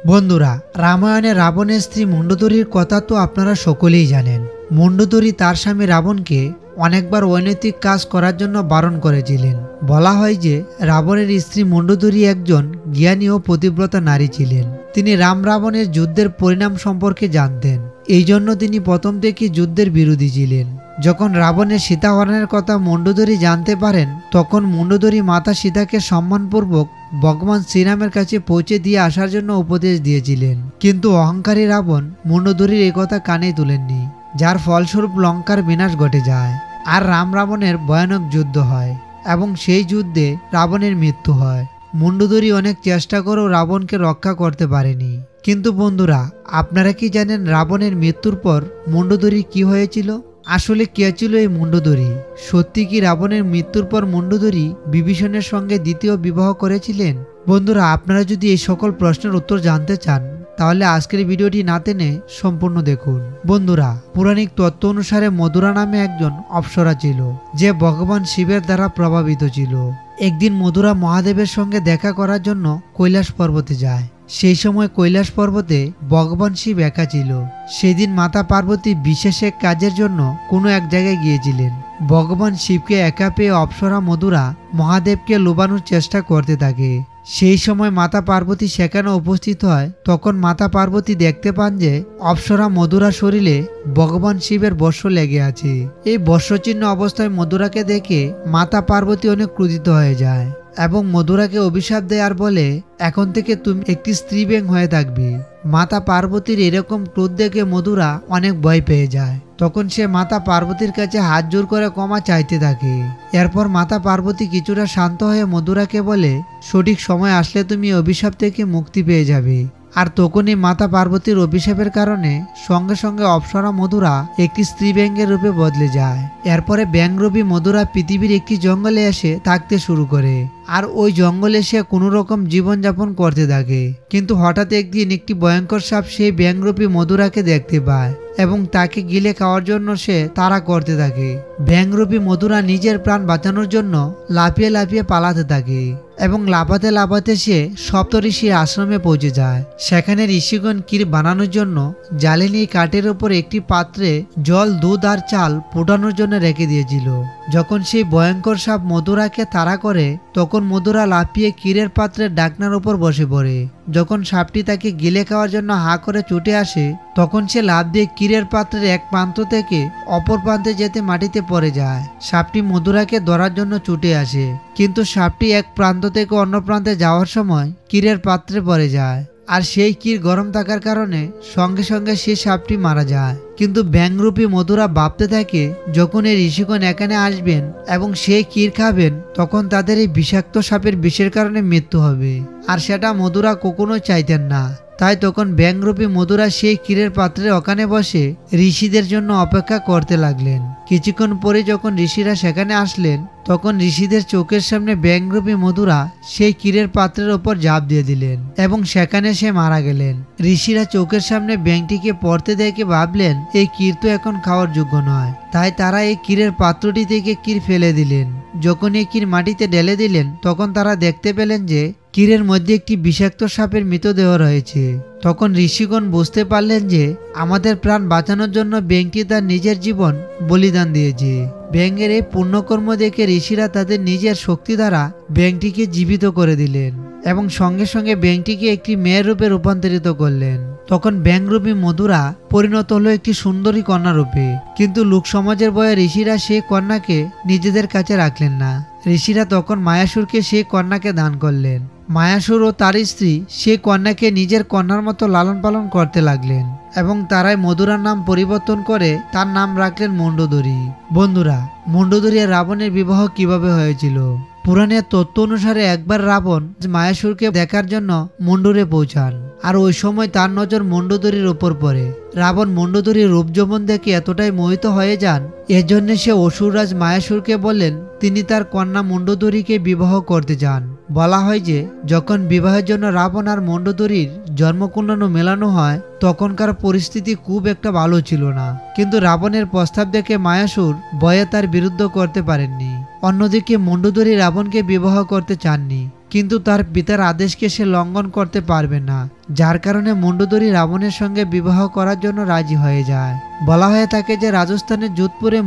বন্ধুরা, রামায়ণে রাবণের স্ত্রী মণ্ডোদরীর কথা তো আপনারা সকলেই জানেন। মণ্ডোদরী তার স্বামী রাবণকে অনেকবার অনৈতিক কাজ করার জন্য বারণ করেছিলেন। বলা হয় যে রাবণের স্ত্রী মণ্ডোদরী একজন জ্ঞানী ও পতিব্রতা নারী ছিলেন। তিনি রাম রাবণের যুদ্ধের পরিণাম সম্পর্কে জানতেন। এই জন্য তিনি প্রথম থেকে যুদ্ধের বিরোধী ছিলেন। যখন রাবণের সীতাহরণের কথা মণ্ডোদরী জানতে পারেন, তখন মণ্ডোদরী মাতা সীতাকে সম্মানপূর্বক ভগবান শ্রীরামের কাছে পৌঁছে দিয়ে আসার জন্য উপদেশ দিয়েছিলেন। কিন্তু অহংকারী রাবণ মণ্ডোদরীর এই কথা কানে তুলেননি, যার ফলস্বরূপ লঙ্কার বিনাশ ঘটে যায় আর রাম রাবণের ভয়ানক যুদ্ধ হয় এবং সেই যুদ্ধে রাবণের মৃত্যু হয়। মণ্ডোদরী অনেক চেষ্টা করেও রাবণকে রক্ষা করতে পারেনি। কিন্তু বন্ধুরা, আপনারা কি জানেন রাবণের মৃত্যুর পর মণ্ডোদরীর কি হয়েছিল? আসলে কে ছিল এই মণ্ডোদরী? সত্যি কি রাবণের মৃত্যুর পর মণ্ডোদরী বিভীষণের সঙ্গে দ্বিতীয় বিবাহ করেছিলেন? বন্ধুরা, আপনারা যদি এই সকল প্রশ্নের উত্তর জানতে চান, তাহলে আজকের ভিডিওটি না টেনে সম্পূর্ণ দেখুন। বন্ধুরা, পৌরাণিক তত্ত্ব অনুসারে মধুরা নামে একজন অপ্সরা ছিল, যে ভগবান শিবের দ্বারা প্রভাবিত ছিল। একদিন মধুরা মহাদেবের সঙ্গে দেখা করার জন্য কৈলাস পর্বতে যায়। সেই সময় কৈলাস পর্বতে ভগবান শিব একা ছিল। সেদিন মাতা পার্বতী বিশেষ এক কাজের জন্য কোনো এক জায়গায় গিয়েছিলেন। ভগবান শিবকে একা পেয়ে অপ্সরা মধুরা মহাদেবকে লোবানোর চেষ্টা করতে থাকে। সেই সময় মাতা পার্বতী সেখানে উপস্থিত হয়। তখন মাতা পার্বতী দেখতে পান যে অপ্সরা মধুরার শরীরে ভগবান শিবের বর্ষ লেগে আছে। এই বর্ষচিহ্ন অবস্থায় মধুরাকে দেখে মাতা পার্বতী অনেক ক্রোধিত হয়ে যায় এবং মধুরাকে অভিশাপ দেয় আর বলে, এখন থেকে তুমি একটি স্ত্রী ব্যাঙ হয়ে থাকবে। মাতা পার্বতীর এরকম ক্রোধ দেখে মধুরা অনেক ভয় পেয়ে যায়। তখন সে মাতা পার্বতীর কাছে হাত জোর করে ক্ষমা চাইতে থাকে। এরপর মাতা পার্বতী কিছুটা শান্ত হয়ে মধুরাকে বলে, সঠিক সময় আসলে তুমি অভিশাপ থেকে মুক্তি পেয়ে যাবে। আর তখনই মাতা পার্বতীর অভিশাপের কারণে সঙ্গে সঙ্গে অপ্সরা মধুরা একটি স্ত্রী ব্যাঙের রূপে বদলে যায়। এরপরে ব্যাঙরূপী মধুরা পৃথিবীর একটি জঙ্গলে এসে থাকতে শুরু করে আর ওই জঙ্গলে সে কোনো রকম জীবনযাপন করতে থাকে। কিন্তু হঠাৎ একদিন একটি ভয়ঙ্কর সাপ সেই ব্যাঙরূপী মধুরাকে দেখতে পায় এবং তাকে গিলে খাওয়ার জন্য সে তাড়া করতে থাকে। ব্যাঙরূপী মধুরা নিজের প্রাণ বাঁচানোর জন্য লাফিয়ে লাফিয়ে পালাতে থাকে এবং লাফাতে লাফাতে সে সপ্তঋষির আশ্রমে পৌঁছে যায়। সেখানে ঋষিগণ ক্ষীর বানানোর জন্য জ্বালানি কাঠের উপর একটি পাত্রে জল, দুধ আর চাল ফোটানোর জন্য রেখে দিয়েছিল। যখন সেই ভয়ঙ্কর সাপ মধুরাকে তাড়া করে, তখন মধুরা লাফিয়ে ক্ষীরের পাত্রের ঢাকনার উপর বসে পড়ে। যখন সাপটি তাকে গিলে খাওয়ার জন্য হা করে ছুটে আসে, তখন সে লাফ দিয়ে ক্ষীরের পাত্রের এক প্রান্ত থেকে অপর প্রান্তে যেতে মাটিতে পড়ে যায়। সাপটি মধুরাকে ধরার জন্য ছুটে আসে, কিন্তু সাপটি এক প্রান্ত থেকে অন্য প্রান্তে যাওয়ার সময় ক্ষীরের পাত্রে পড়ে যায় আর সেই ক্ষীর গরম থাকার কারণে সঙ্গে সঙ্গে সেই সাপটি মারা যায়। কিন্তু ব্যাঙরূপী মধুরা ভাবতে থাকে, যখন এই ঋষিগণ এখানে আসবেন এবং সেই ক্ষীর খাবেন, তখন তাদের এই বিষাক্ত সাপের বিষের কারণে মৃত্যু হবে, আর সেটা মধুরা কখনোই চাইতেন না। তাই তখন ব্যাঙরূপী মধুরা সেই ক্ষীরের পাত্রে ওখানে বসে ঋষিদের জন্য অপেক্ষা করতে লাগলেন। কিছুক্ষণ পরে যখন ঋষিরা সেখানে আসলেন, তখন ঋষিদের চোখের সামনে ব্যাঙরূপী মধুরা সেই ক্ষীরের পাত্রের ওপর ঝাঁপ দিয়ে দিলেন এবং সেখানে সে মারা গেলেন। ঋষিরা চোখের সামনে ব্যাঙটিকে পড়তে দেখে ভাবলেন, এই ক্ষীর তো এখন খাওয়ার যোগ্য নয়। তাই তারা এই ক্ষীরের পাত্রটি থেকে ক্ষীর ফেলে দিলেন। যখন এই ক্ষীর মাটিতে ঢেলে দিলেন, তখন তারা দেখতে পেলেন যে ক্ষীরের মধ্যে একটি বিষাক্ত সাপের মৃতদেহ রয়েছে। তখন ঋষিগণ বুঝতে পারলেন যে আমাদের প্রাণ বাঁচানোর জন্য ব্যাঙটি তার নিজের জীবন বলিদান দিয়েছে। ব্যাঙের এই পুণ্যকর্ম দেখে ঋষিরা তাদের নিজের শক্তি দ্বারা ব্যাঙটিকে জীবিত করে দিলেন এবং সঙ্গে সঙ্গে ব্যাঙটিকে একটি মেয়ের রূপে রূপান্তরিত করলেন। তখন ব্যাঙরূপী মধুরা পরিণত হলো একটি সুন্দরী কন্যা রূপে। কিন্তু লোক সমাজের ভয়ে ঋষিরা সেই কন্যাকে নিজেদের কাছে রাখলেন না। ঋষিরা তখন মায়াসুরকে সেই কন্যাকে দান করলেন। মায়াসুর ও তার স্ত্রী সেই কন্যাকে নিজের কন্যার মতো লালন পালন করতে লাগলেন এবং তারাই মধুরার নাম পরিবর্তন করে তার নাম রাখলেন মণ্ডোদরী। বন্ধুরা, মণ্ডোদরী আর রাবণের বিবাহ কিভাবে হয়েছিল? পুরাণের তত্ত্ব অনুসারে একবার রাবণ মায়াসুরকে দেখার জন্য মণ্ডুরে পৌঁছান আর ওই সময় তার নজর মণ্ডোদরীর ওপর পড়ে। রাবণ মণ্ডোদরীর রূপ যৌবন দেখে এতটাই মোহিত হয়ে যান, এজন্য সে অসুররাজ মায়াসুরকে বললেন তিনি তার কন্যা মণ্ডোদরীকে বিবাহ করতে চান। বলা হয় যে যখন বিবাহের জন্য রাবণ আর মণ্ডোদরীর জন্মকুণ্ডলী মেলানো হয়, তখনকার পরিস্থিতি খুব একটা ভালো ছিল না। কিন্তু রাবণের প্রস্তাব দেখে মায়াসুর ভয়ে তার বিরুদ্ধ করতে পারেননি। অন্যদিকে মণ্ডোদরী রাবণকে বিবাহ করতে চাননি, কিন্তু তার পিতার আদেশকে সে লঙ্ঘন করতে পারবে না, যার কারণে মুন্ডুধরি রাবণের সঙ্গে বিবাহ করার জন্য রাজি হয়ে যায়। বলা হয়ে থাকে যে রাজস্থানের যোধপুরে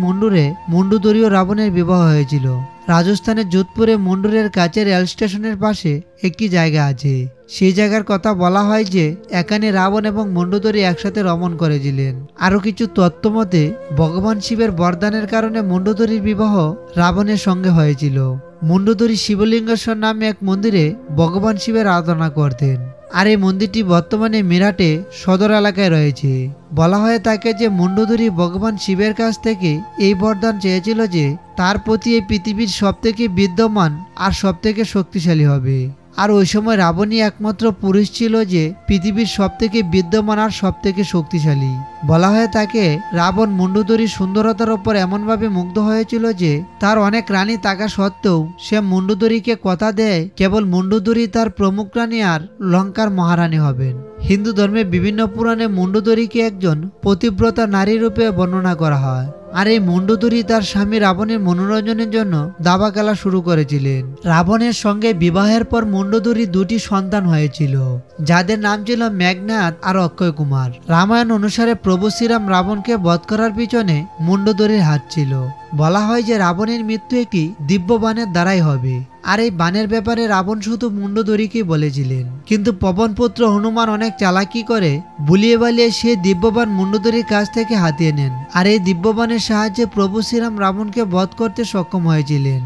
মুন্ডুধরি ও রাবণের বিবাহ হয়েছিল। রাজস্থানের যোধপুরে মুন্ডুরের কাছে রেল স্টেশনের পাশে একটি জায়গা আছে। সেই জায়গার কথা বলা হয় যে এখানে রাবণ এবং মুন্ডুধরি একসাথে রমণ করেছিলেন। আরো কিছু তত্ত্ব মতে ভগবান শিবের বরদানের কারণে মুন্ডুধরির বিবাহ রাবণের সঙ্গে হয়েছিল। মুন্ডুধরি শিবলিঙ্গেশ্বর নামে এক মন্দিরে ভগবান শিবের আরাধনা করতেন। আর এই মন্দিরটি বর্তমানে মিরাটে সদর এলাকায় রয়েছে। বলা হয়ে থাকে যে মুন্ডুধরি ভগবান শিবের কাছ থেকে এই বরদান চেয়েছিল যে তার প্রতি এই পৃথিবীর সবথেকে বিদ্যমান আর সবথেকে শক্তিশালী হবে। আর ওই সময় রাবণই একমাত্র পুরুষ ছিল যে পৃথিবীর সবথেকে বিদ্যমান আর সবথেকে শক্তিশালী। বলা হয়ে থাকে রাবণ মুন্ডুধরির সুন্দরতার ওপর এমনভাবে মুগ্ধ হয়েছিল যে তার অনেক রানী থাকা সত্ত্বেও সে মুন্ডুধরিকে কথা দেয় কেবল মুন্ডুধরি তার প্রমুখ রানী আর লঙ্কার মহারানী হবেন। হিন্দু ধর্মে বিভিন্ন পুরাণে মুন্ডুধরিকে একজন পতিব্রতা নারী রূপে বর্ণনা করা হয়। আর এই মুন্ডুধরি তার স্বামী রাবণের মনোরঞ্জনের জন্য দাবা খেলা শুরু করেছিলেন। রাবণের সঙ্গে বিবাহের পর মুন্ডুধরি দুটি সন্তান হয়েছিল, যাদের নাম ছিল মেঘনাদ আর অক্ষয় কুমার। রামায়ণ অনুসারে প্রভু শ্রীরাম রাবণকে বধ করার পিছনে মুন্ডুধরির হাত ছিল। বলা হয় যে রাবণের মৃত্যু একটি দিব্য বাণের দ্বারাই হবে। আর এই বাণের ব্যাপারে রাবণ শুধু মুন্ডুধরিকেই বলেছিলেন, কিন্তু পবনপুত্র হনুমান অনেক চালাকি করে বুলিয়ে বালিয়ে সে দিব্যবান মুন্ডুধরির কাছ থেকে হাতিয়ে নেন। আর এই দিব্যবানের সাহায্যে প্রভু শ্রীরাম রাবণকে বধ করতে সক্ষম হয়েছিলেন।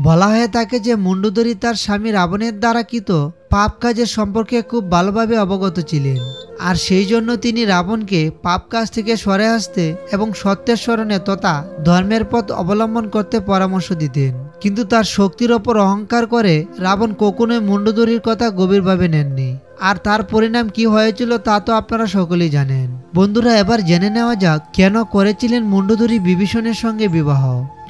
বলা হয়ে থাকে যে মুন্ডুধরি তার স্বামী রাবণের দ্বারা কৃত পাপ কাজের সম্পর্কে খুব ভালোভাবে অবগত ছিলেন। আর সেই জন্য তিনি রাবণকে পাপ কাজ থেকে সরে আসতে এবং সত্যের স্মরণে তথা ধর্মের পথ অবলম্বন করতে পরামর্শ দিতেন। কিন্তু তার শক্তির ওপর অহংকার করে রাবণ কখনোই মুন্ডুধরির কথা গভীরভাবে নেননি। আর তার পরিণাম কি হয়েছিল তা তো আপনারা সকলেই জানেন। বন্ধুরা, এবার জেনে নেওয়া যাক কেন করেছিলেন মুন্ডুধরি বিভীষণের সঙ্গে বিবাহ।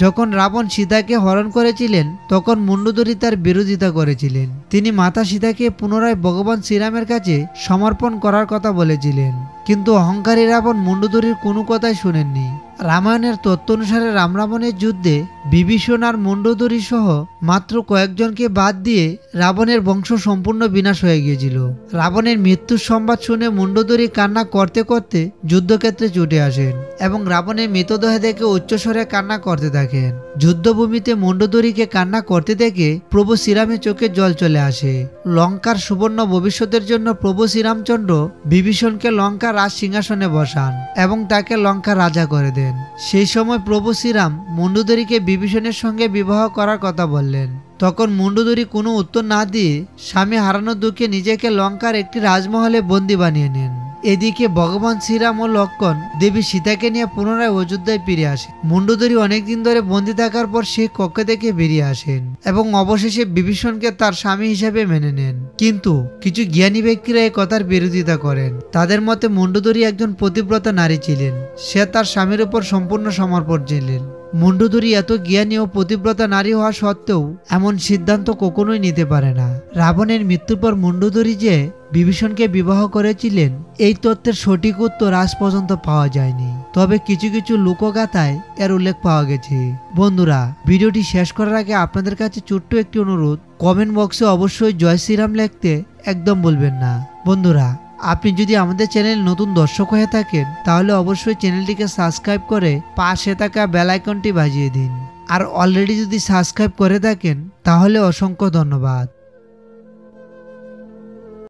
যখন রাবণ সীতাকে হরণ করেছিলেন তখন মুন্ডুধরি তার বিরোধিতা করেছিলেন। তিনি মাতা সীতাকে পুনরায় ভগবান শ্রীরামের কাছে সমর্পণ করার কথা বলেছিলেন, কিন্তু অহংকারী রাবণ মুন্ডুধরির কোনো কথাই শুনেননি। রামায়ণের তত্ত্ব অনুসারে রাম রাবণের যুদ্ধে বিভীষণ আর মুন্ডুধরি সহ মাত্র কয়েকজনকে বাদ দিয়ে রাবণের বংশ সম্পূর্ণ বিনাশ হয়ে গিয়েছিল। রাবণের মৃত্যুর সংবাদ শুনে মুন্ডুধরি কান্না করতে করতে যুদ্ধক্ষেত্রে ছুটে আসেন এবং রাবণের মৃতদেহ দেখে উচ্চস্বরে কান্না করতে থাকেন। যুদ্ধভূমিতে মুন্ডুধরিকে কান্না করতে দেখে প্রভু শ্রীরামের চোখে জল চলে আসে। লঙ্কার সুবর্ণ ভবিষ্যতের জন্য প্রভু শ্রীরামচন্দ্র বিভীষণকে লঙ্কার রাজ সিংহাসনে বসান এবং তাকে লঙ্কার রাজা করে দেন। সেই সময় প্রভু শ্রীরাম মুন্ডুধরিকে বিভীষণের সঙ্গে বিবাহ করার কথা বললেন। তখন মুন্ডুধরি কোনো উত্তর না দিয়ে স্বামী হারানোর দুঃখে নিজেকে লঙ্কার একটি রাজমহলে বন্দী বানিয়ে নেন। এদিকে ভগবান শ্রীরাম ও লক্ষ্মণ দেবী সীতাকে নিয়ে পুনরায় অযোধ্যায় ফিরে আসে। মুন্ডুধরি অনেকদিন ধরে বন্দী থাকার পর সে কক্ষ থেকে বেরিয়ে আসেন এবং অবশেষে বিভীষণকে তার স্বামী হিসেবে মেনে নেন। কিন্তু কিছু জ্ঞানী ব্যক্তিরা এই কথার বিরোধিতা করেন। তাদের মতে মুন্ডুধরি একজন পতিব্রতা নারী ছিলেন, সে তার স্বামীর উপর সম্পূর্ণ সমর্পণ ছিলেন। মুন্ডুধরি এত জ্ঞানী ও পতিব্রতা নারী হওয়া সত্ত্বেও এমন সিদ্ধান্ত কখনোই নিতে পারে না। রাবণের মৃত্যুর পর মুন্ডুধরি যে বিভীষণকে বিবাহ করেছিলেন এই তত্ত্বের সঠিক উত্তর আজ পর্যন্ত পাওয়া যায়নি, তবে কিছু কিছু লোকগাথায় এর উল্লেখ পাওয়া গেছে। বন্ধুরা, ভিডিওটি শেষ করার আগে আপনাদের কাছে ছোট্ট একটি অনুরোধ, কমেন্ট বক্সে অবশ্যই জয় শ্রীরাম লিখতে একদম ভুলবেন না। বন্ধুরা, আপনি যদি আমাদের চ্যানেল নতুন দর্শক হয়ে থাকেন তাহলে অবশ্যই চ্যানেলটিকে সাবস্ক্রাইব করে পাশে থাকা বেল আইকনটি বাজিয়ে দিন। আর অলরেডি যদি সাবস্ক্রাইব করে থাকেন তাহলে অসংখ্য ধন্যবাদ।